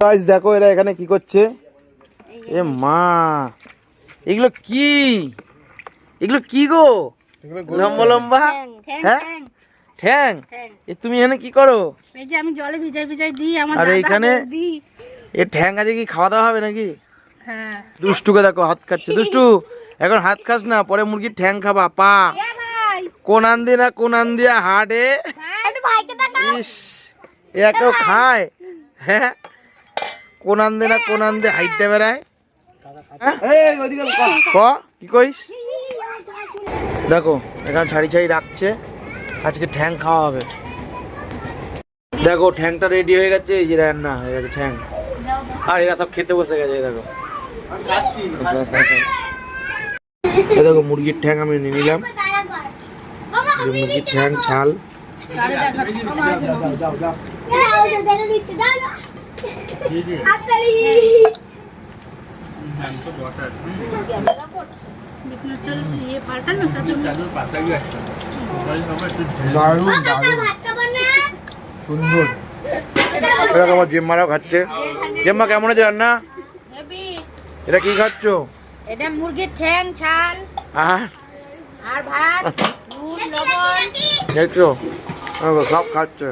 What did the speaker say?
Guys দেখো এরা এখানে কি করছে। এ মা, এগুলো কি? এগুলো কি গো? লম্বা লম্বা হ্যাঁ ঠ্যাং। এ তুমি এখানে কি করো? এই যে আমি জলে ভিজাই ভিজাই দিই আমার আর দাদা এইখানে দিই। এ ঠ্যাং আছে কি খাওয়া দাওয়া হবে নাকি? হ্যাঁ দুষ্টুকে দেখো হাত খাচ্ছে। দুষ্টু এখন হাত খাস না, পরে মুরগির ঠ্যাং খাবা। পা এ ভাই কোন আন দিয়া হাটে। ভাইকে দেখা ইস একেও খায় হ্যাঁ। কোন আন দিয়ে হাইটটা বেড়ায়। ক কি কইস? দেখো এখানে ছাড়ি ছাড়ি রাখছে, আজকে ঠ্যাং খাওয়া হবে। দেখো ঠ্যাংটা রেডি হয়ে গেছে, এই যে রান্না হয়ে গেছে ঠ্যাং। আর এরা সব খেতে বসে গেছে। দেখো এই দেখো মুরগির ঠ্যাং আমি নিয়ে নিলাম। মুরগির ঠ্যাং ছাল সুন্দর। আমার জেম্মারাও খাচ্ছে। জেম্মা কেমন আছে রান্না? এটা কি খাচ্ছ? এটা মুরগির ঠ্যাং ছাল আর ভাত নুন লবণ দেখছো সব খাচ্ছে।